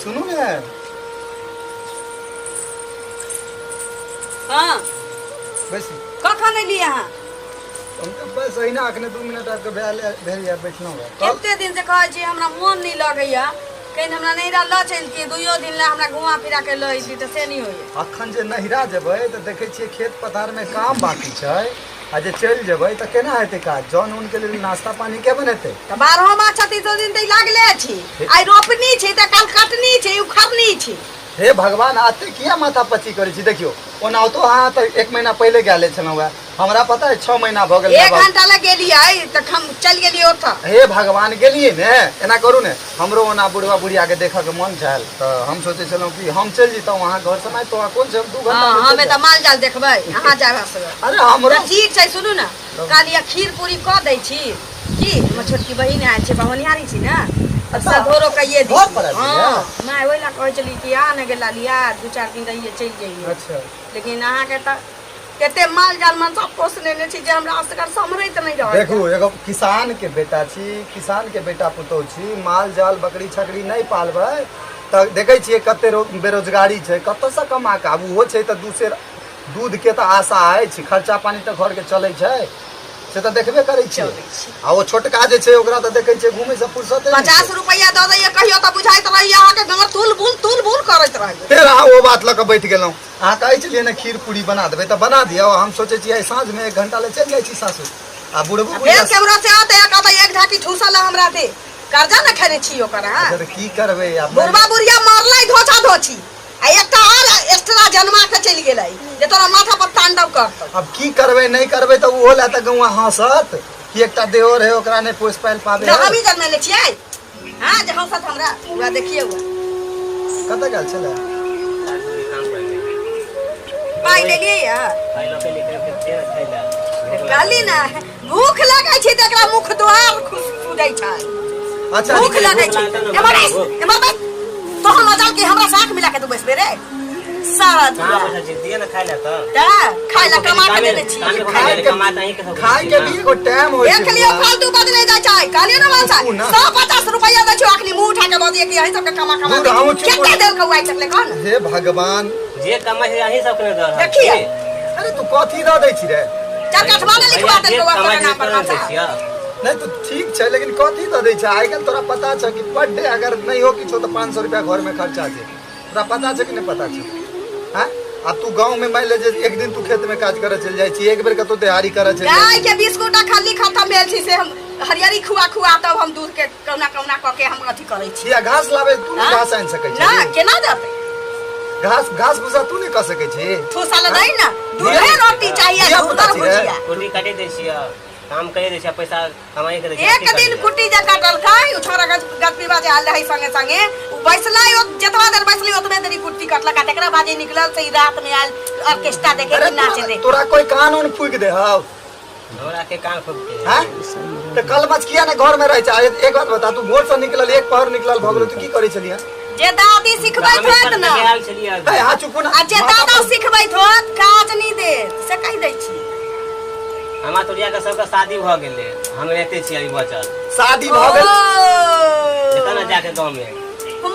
सुनू ने। हाँ बस कखन एलियै अहाँ? हम तो बस अहिना अखने 2 मिनट आपके भेल यार बैठलहुँ है। कते दिन से कहै छी हमरा मोन नहीं लगैया, कहीं हमरा नैहरा ल चलतियै, 2 दिन ला हमरा घुमा फिरा के लऽ अइती तऽ से नहीं होइए। अखन जे नहिरा जेबै तऽ देखै छियै खेत पथार में काम बाकी छै, आ जे चलि जेबै तऽ केना हेतै काज? जौन उनके लेल नाश्ता पानी के बनेतै? तऽ 12 मास 36 दिन तऽ लागले छी। आइ रोपनी छै तऽ काल कटनी छै, उखड़नी छै। हे भगवान, आते किया माथा पच्ची करै छी? देखियो ओना तो हाँ तो 1 महीना पहले गेले छलहुँ है, हमरा पता है 6 महीना भ गेल। 1 घंटा लग गेलियै तऽ हम चल गेलियै ओतऽ। हे भगवान, गेलियै ने, एना करू ने, हमरो ओना बुढ़वा बुढ़िया के देखऽ के मन छल तऽ हम सोचे छलहुँ कि हम चल जैतौं वहाँ घर समय तो कोन छै 2 घंटा में। हमें तऽ माल जाल देखबै, अहाँ जाबे से। अरे हमरो ठीक छै, सुनू ने, कालिया खीर पूरी कऽ दै छी की? हमर छोटकी बहिन आयल छै, बहनियारी छी ने, अब सब धोरो कहिए दी। हां मैं ओइ ला कहै छली कि आ ने गेला लिया 2-4 दिन रहिए चल जाइए। अच्छा, लेकिन अहाँ के त केते माल जाल मन सब पोस लेने छी जे हमरा असगर समरैत नहीं रहै। देखू एगो किसान के बेटा छी, किसान के बेटा पुतौह छी, माल जाल बकरी छकरी नहीं पालबै तऽ देखै छियै कते बेरोजगारी छै, कतऽ से कमा के आबू हो छै तऽ दूध के तऽ आशा अछि, खर्चा पानी तऽ घर के चलै छै, से तऽ देखबे करै छी। आ वो छोटका जे छै ओकरा तऽ देखै छै घूमे से फुर्सत नहीं। 50 रुपया दऽ दैए कहियो तऽ बुझाइत रहिए अहाँ के गमर तुल बुल करैत रहिए। फेर अहाँ वो बात लऽ के बैठ गेलहुँ। अहाँ कहै छलियै ने खीर पूरी बना देबै तऽ बना दियौ। हम सोचै छियै साँझ में 1 घंटा ले चलि जाइ छी सासुर। आ बुढ़बू फेर कैमरा से आते कहता एक झाकी ठूसल हमरा दे, कर्जा न खेने छी ओकर। हां की करबै आब? बुढ़बा बुढ़िया मारलै धोछा धोछी, आ एकटा और एक्स्ट्रा जन्मा के चलि गेलै जे तोरा माथा पर तांडव करतौ। अब की करबै नहीं करबै तऽ ओहो ला तऽ गौवा हंसत कि एकटा देवर है ओकरा नहीं पोस पाइल पाबे। हम ही जन्मेले छियै। हां जे हंसत हमरा पूरा देखिए हुआ कतऽ गेल छलै? पाइ लेलियै या पाइ लऽ के लेके फेर खैला गाली ना भूख लगै छै त एकरा मुख द्वार खुदै छै। अच्छा भूख लगै छै एमर तो हम मजाल के हमरा साथ मिला के तू बैसबे रे सारा कहां बैठल छी? दिए ना खाइला त खाइला कमा के देने छी। खाइ के भी एगो टाइम होइ छै। देख लियो फालतू बात नहीं जाय छै। कालिए ना मानसा 150 रुपया दै छ अखनी मुंह उठा के द दिए कि यही सब के कमा केते देर कौआइ सकले कौन? हे भगवान, जे कमाई है यही सब के दर। देखिए अरे तू कथी द दै छी रे? चार कठवा ने लिखवा दे कौआ के नाम पर मानसा। नहीं तो ठीक है लेकिन कथी द दै छै? आइ काल्हि तोरा पता छै कि पर डे अगर नहीं हो किछो तो 500 रुपया घर में खर्चा छै। तोरा पता छै कि नहीं पता छै? हां अब तू गांव में मान ले जे एक दिन तू खेत में काज करे चल जाय छी, एक बेर कतो देहाड़ी करे चल जाय। गाय के बिस्कुट खाली खत्म भेल छी से हम हरियरी खुआ तब हम दूध के कौना क के हम अथी करै छी। या घास लावे तू नहीं घास आन सकै छी? ना केना देते घास भूसा तू नहीं कर सकै छी? ठोसा ल दै ना दूधे रोटी चाहिए, दूध और भुजिया। कुटी काटे दै छियै, काम करे दै छियै, पैसा कमाई करे दै छियै। एक दिन कुटी जे काटल खाई उ छोरा गत बाजे आल रही संगे संगे बैसला जतवा देर बैसली ओतबे देरी कुटी कटला काटे एकरा बाजे निकलल से रात में आल ऑर्केस्ट्रा देखे कि नाचे दे। तोरा कोई कानून फूक दे हौ? हमरा के कान फूक के हैं त कल मच किया ने घर में रह छै? एक बात बता, तू भोर से निकलल एक पहर निकलल भगलो तू की करे छलिया? जे दादी सिखबैत होत ना ए हां चुप ना। आ जे दादा सिखबैत होत काज नहीं दे से कह दै छी। हमरा तोरिया के सबके शादी भ गेलै, हम रहते छी अभी बचल। शादी भ गेल जेता ना जाके गांव में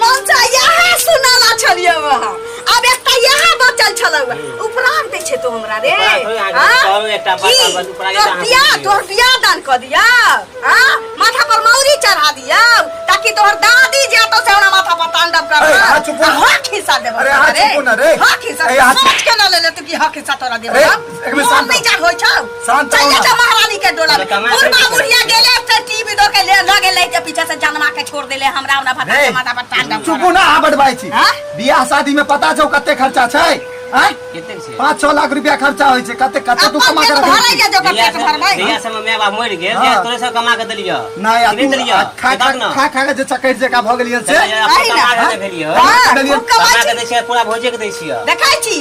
मनसा यहाँ सुनाला छलिए वहाँ अब एकटा यहाँ बचल छलौ उपरांत दै छै तो हमरा रे। हां एकटा बात अब उपरांत तोर बियाह दान क दिया, हां माथा पर मौरी चढ़ा दिया ताकि तोहर दादी जे तो से हमरा माथा पर तांडव कर। हां चुप ना, हां खिसा देब। अरे हां चुप ना रे, हां खिसा सोच के न ले ले तू कि हां खिसा तोरा देब। एक में शांत नहीं जा होय छौ शांत चल जा महारानी के डोला में बुढ़ा बुढ़िया गेले से टीवी दो के ले लगे ले के पीछे से जन्मा के छोड़ देले हमरा भाता के माथा पर तांडव। चुप ना बड़बाई छी। बियाह शादी में पता छौ कते खर्चा छै? केते छै? 5-6 लाख रुपया खर्चा होय छै। कते तू कमा के रखै छी? बियाह से मैं बाप मर गेल जे तोरे सब कमा के देलियो नहीं नहीं देलियो खा के जे चकैर जका भ गेलियन से कमा के भेलियो कमा के दै छै पूरा भोजे के दै छियो। देखै छी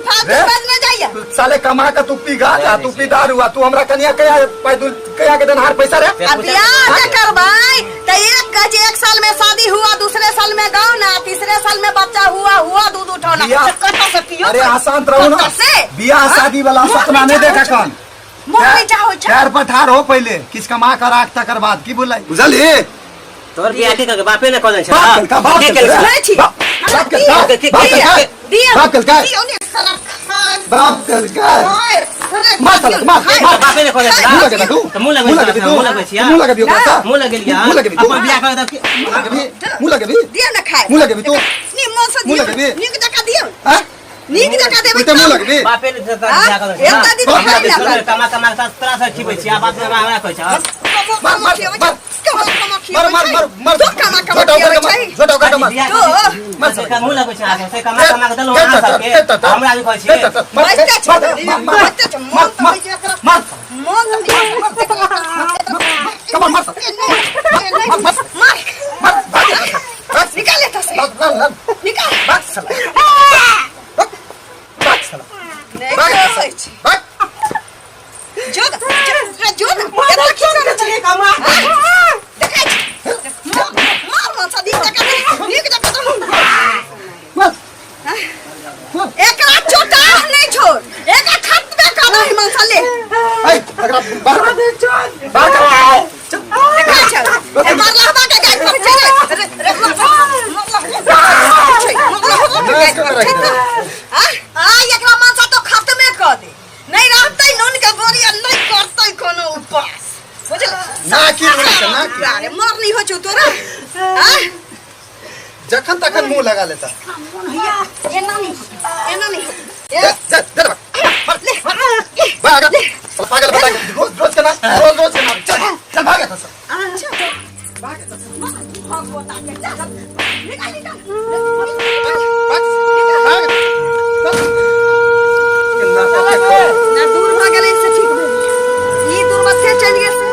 फालतू बात में जाइया साले कमा के तू पी गा तू पी दारू तू हमरा कनिया कया के देनहार पैसा रे? अब बियाह जे करबै त एक साल में शादी हुआ, दूसरे साल में गाँव ना, तीसरे साल में बच्चा हुआ दूध उठौना कतौ से पियो। अरे आसान रहो ना, बियाह शादी वाला सपना नहीं देखा कौन मोर नहीं चाहो खैर पठार हो पहले किस कमा कर राख तकर बाद की बुलाई बुझली? तोर बियाह के करके बापे ने कहले छ बाप का बाप के का केलकै? नहीं छी बाप का दिया, बाप का दिया, दिया, बाप का दिया, उन्हें साला खा- बाप का ओए, अरे, मार साला, मार, खाए, मार। बापे ने कहले छ मुंह लगे तू तो मुंह लगे मुंह लगे मुंह लगे छिया मुंह लगे ना। मुंह लगे लिया मुंह लगे भी तू। अपन बियाह करे त मुंह लगे भी दिया ना खाए मुंह लगे भी तू नी मौसा मुंह दिया लगे भी। नीक जका दिया हां नीक जका देबै मुंह लगे भी बापे ने त हाँ? बियाह करे एक ता दिन बाप खाए लगे, ना कमा कमा त तोरा से खिबै छिया बाप ने हमरा कहै छ मार, मार, मार। मार मार मार मार तो कमा कमा छोटा खियाबै होकर छै छोटा होकर मार मत से मुंह लगे छ आगे से कमा कमा के देलो अहाँ सबके हमरा भी कहै छी बच्चा छै बच्चा छै मन त होइ छै एकरा मार मन त कमर मार मार निकाल लेता से निकाल बात साला बात साला नहीं होय छै जोदा जोदा एता की करे छै कमा देखै छै मार मन सा नीक जका नीक जका एकरा छोटा नहीं छोड़ एकरा खत्म कर दही मन सा ले ए अगर बाहर बाहर देखै छै ए मार लहबा के गाय पर छै रे रे एकरा मन सा तो खत्मे कर दे नहीं रहतै नून के बोरिया नहीं करतै कोनो उपास बुझल ना की बोलै छै, ना की। अरे मरनी हो छु तोरा हां जखन तखन मुंह लगा लेता एना नहीं चल चल ले भाग साला पागल बता रोज रोज के ना रोज के ना चल चल भाग यहाँ से अच्छा भाग होता के चल निकाल निकाल ना दूर भागले से ठीक भेल ई दूर मत चल गए से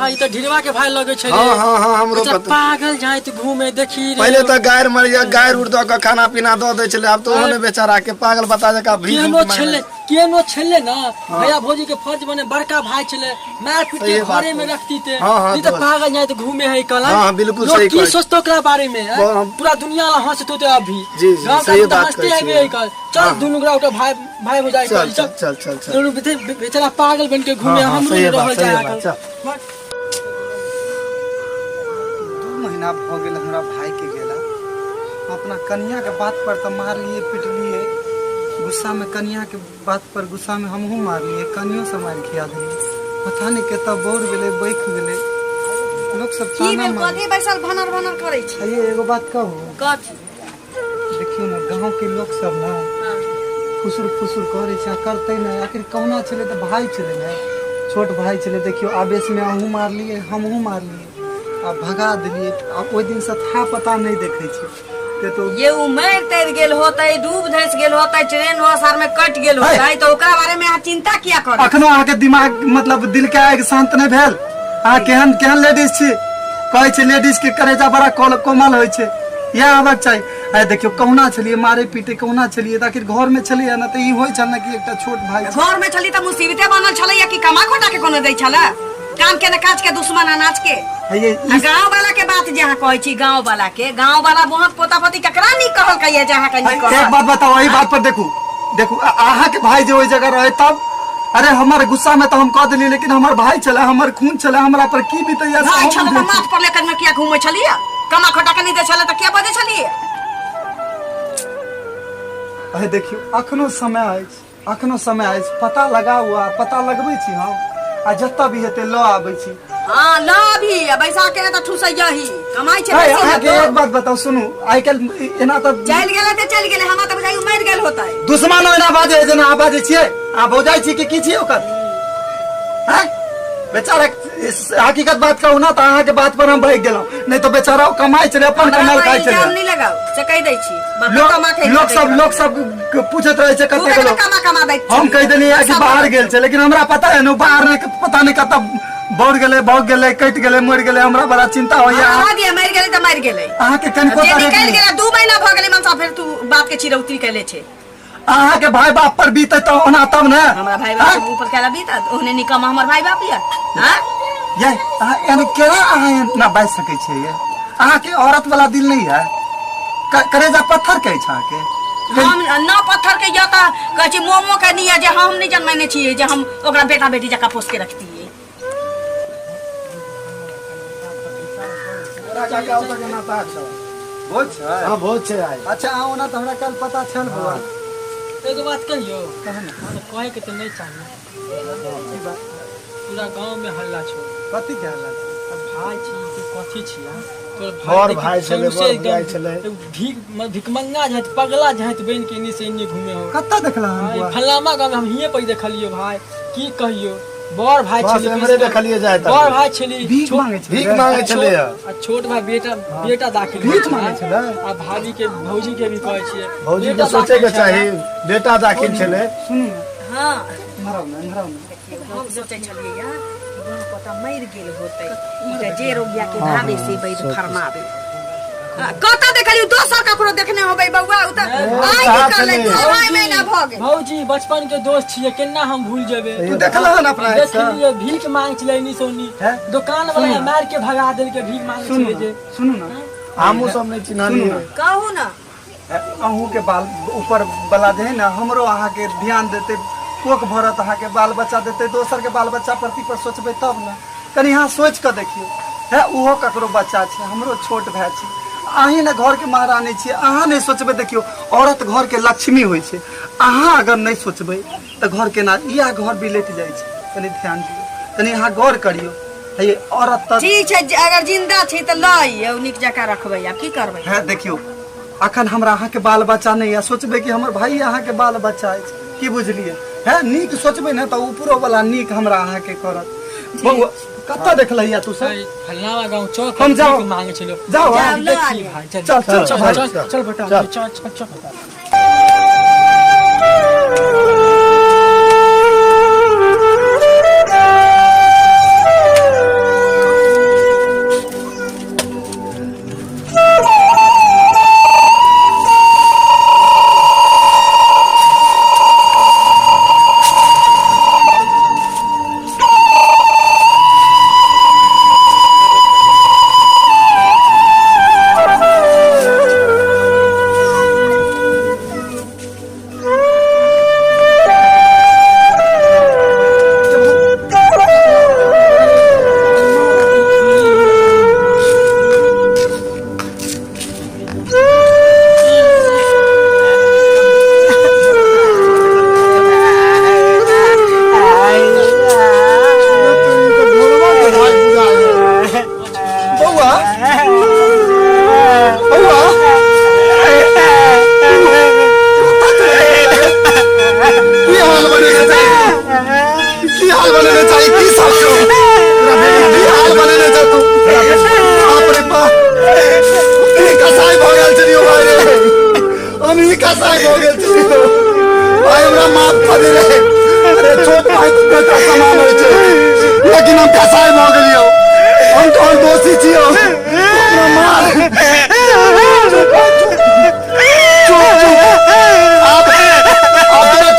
ई तो ढिलवा के भाई लगे छे। हाँ हाँ हाँ हमरो मतलब पता। पागल जाए तो घूमे देखी रे। पहले तो गायर मर गया, गायर उड़ दो का खाना पीना दो दे चले, अब तो उन्होंने बेचारा के पागल बता दे का भी केनो छले ना भैया भौजी के फर्ज बने बड़का भाई छले, मार पीट के घरे में रखती थे। ई तो पागल जाए तो घूमे है कल। हां बिल्कुल सही की सोचतो ओकरा बारे में पूरा दुनिया ला हंसतो ते अभी। जी सही बात हंसते है कल। चल दुनु ग्राउ के भाई भाई हो जाए चल चल चल चल दोनों बेचारा पागल बन के घूमे हम लोग रह जाए कल। 2 महीना हो गेल हमरा भाई के गेला, अपना कन्या के बात पर तो मार लिए पीट लिए, गुस्सा में कन्या के बात पर गुस्सा में हमहू मार लिए, कन्यो से मार खिया दिए, पता नहीं केता बोर गेले बैठ गेले। लोग सब ताना मार कथी बैसल भनर भनर करै छै। ये एगो बात कहू, कथी देखियो ना गांव के लोग सब ना फुसुर फुसुर करे छै, करते ना आखिर कौना चले तो भाई चले ना, छोट भाई चले। देखियो आवेश में अहू मार लिए हमहू मार लिए, अब भगा दिलिए। अब ओइ दिन से था पता नहीं देखे छै तो ये उमर तर गेल होतै, डूब धस गेल होतै, ट्रेन होसार में कट गेल होतै, तो ओकरा बारे में अहाँ चिंता किया करै। अखनो अहाँ के दिमाग मतलब दिल के आग शांत नहीं भेल। अहाँ केहन केहन लेडीज छी, कहै छै लेडीज के करेजा बड़ा कोमल होइ छै, यह आबक चाहिए। आइ देखियो कहुना छलिए मारे पीटे कहुना छलिए, आखिर घर में छलिए ना तो ई होय छल ना कि एकटा छोट भाई घर में छली त मुसीबते बनल छलै कि कमा खोटा के कोनो दै छला, काम के न काज के दुश्मन अनाज के। गांव वाला के बात जे अहाँ कहै छी, गांव वाला के गांव वाला बहुत पोता पोती ककरा नहीं कहल कहिए जे अहाँ के नहीं कहल। एक बात बताओ, वही बात पर देखू अहाँ के भाई जे ओइ जगह रहे तब, अरे हमारे गुस्सा में तो हम कह दिली, लेकिन हमार भाई चला, हमार खून चला, हमरा पर की बीतैया भाई छल त माथ पर लेकर में किया घूमै छलिए, कमा खोटा के नहीं दे छले त के बजे छलिए। अरे देखियो अखनो समय है, पता लगा हुआ, पता लगबै छी हम, आ जत्ता भी हेते ल आबै छी। हां ल भी बैसा के त ठुसैया ही कमाई छै। अहाँ के एक बात बताओ, सुनू आइ कल एना त चल गेले त चल गेले, हमरा त बुझाइ मर गेल होतै। दुश्मन ओना बाजे जेना आ बाजे छियै, आ भौजाई छी कि छी ओकर। हैं बेचारा हकीकत बात कहू ना तो अहाँ के बात पर हम भाग गेलौ, नहीं तो बेचारा कमाई चले, अपन कमाल खाइ चले। हम नहीं लगाओ से कह दै छी, लोग सब पूछत रहे छै कते के लोग कमा दै छी। हम कह देनी कि बाहर गेल छै, लेकिन हमरा पता है न बाहर नहीं, पता नहीं कत बढ़ गेले भग गेले कट गेले मर गेले, हमरा बड़ा चिंता होइया। हां दिया मर गेले त मर गेले, अहाँ के कनको जे निकल गेले 2 महीना भ गेले मनसा, फिर तू बात के चिरौती कैले छै। अहाँ के भाई बाप पर बीते तो ओना तब न हमरा भाई बाप के ऊपर केला बीता, ओने निकम हमर भाई बाप या। हां ये यानी केना अहाँ ना बाज सकै छै, ये अहाँ के औरत वाला दिल नहीं है, करेजा पत्थर के छै अहाँ के। हम ना पत्थर के या त कहै छी मोमो के नहीं है जे हम नहीं जन्मने छियै जे हम ओकरा बेटा बेटी जका पोस के रखती है। बहुत छै आइ। अच्छा आओ ना तो हमरा कल पता छल बुआ। एगो बात कहियो, कहे के तो नहीं चाहिए, पूरा गांव में हल्ला छो। कथी के हल्ला छै? भाई छी तो कथी छिया, और भाई छले बड़ भाई छले, भिकमंगा जात पगला जात बन के इन्नी से इन्नी घूमे हो। कत्ता देखला हम फलामा गांव में हम हिये पे देखलियो भाई, की कहियो बड़ भाई छले, हमरे देखलिए जाय त बड़ भाई छले भीख मांगे छले, आ छोट भाई बेटा दाखिल भीख मांगे छले, आ भाभी के भौजी के भी कहै छियै भौजी के सोचे के चाही बेटा दाखिल छले। सुनू हां मरौ ना हम सोचे छलिए या दोनों पता मर गेल होतै, ई त जे रोगिया के भावे से बैद फरमावे। कता देखलियो दोसर ककरो देखने होबै बौआ, उ त आइ निकल 2 महीना भ गेल। भौजी बचपन के दोस्त छियै, केना हम भूल जेबै। तू देखला न अपना देखलिए भीख मांग छलै इनी सोनी, दुकान वाला मार के भगा देल के भीख मांग छलै जे। सुनू ना हमहु सब नहीं चिन्हलिए, कहू ना अहू के बाल ऊपर वाला जे है ना, हमरो अहाँ के ध्यान देते, कोक भरत अहाँ के बाल बच्चा देते, दोसर के बाल बच्चा प्रति पर सोचबे तब ना। कनी यहाँ सोच के देखियो, है उहो ककरो बच्चा छै, हमरो छोट भाई छै, अहीं ने घर के महारानी छियै, अहाँ नहीं सोचबे। देखियो औरत घर के लक्ष्मी होइ छै, अहाँ अगर नहीं सोचबे तो घर के ना या घर बिलेट जाइ छै। कनी ध्यान दियो, कनी अहाँ गौर करियो, है औरत त ठीक छै, अगर जिंदा छै त लई नीक जका रखबै, अब की करबै। है देखियो अखन हमरा अहाँ के बाल बच्चा नहीं है, सोचबे कि हमर भाई अहाँ के बाल बच्चा है, की बुझलिए है, नीक सोचबे ना तो ऊपरो वाला नीक हमरा अहाँ के करत। बउआ कत्ता देखलैया तू सब फलनावा गांव चौक हम जाओ मांगे छलो, जाओ देखी भाई चल चल चल चल बेटा चल। हाल बने चाहिए की सब छो की हाल बने जा तू बाप रे बाप ई कसाई भ गेल छलियो भाई रे हम ई कसाई भ गेल छलियो भाई हमरा माफ कर दे रे अरे छोट भाई का सामान होय छै लेकिन हम कसाई भ गेलियो हम तो दोषी छियो हमरा मार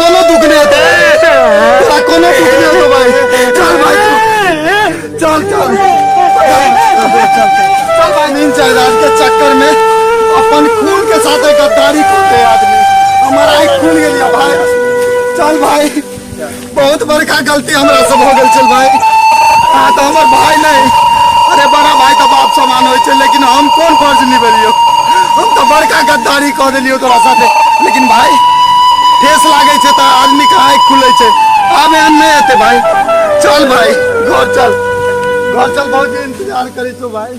कोनो दुख नहीं होता कोनो दुख नहीं होता भाई चल भाई चल चल चल भाई नींद जायदाद के चक्कर में अपन खून के साथ गद्दारी करते आदमी हमारा एक खून गया भाई चल भाई बहुत बड़का गलती हमारा सब हो गल चल भाई हाँ तो हमार भाई नहीं अरे बड़ा भाई तो बाप समान हो लेकिन हम कौन फर्ज निभलियो हम तो बड़का गद्दारी कर दिलियो तोरा साथे लेकिन भाई ठेस लागे छे त आदमी का आँख खुले छे आब एहन नहीं हेते भाई चल भाई घर चल बहुत इंतजार करे छो भाई।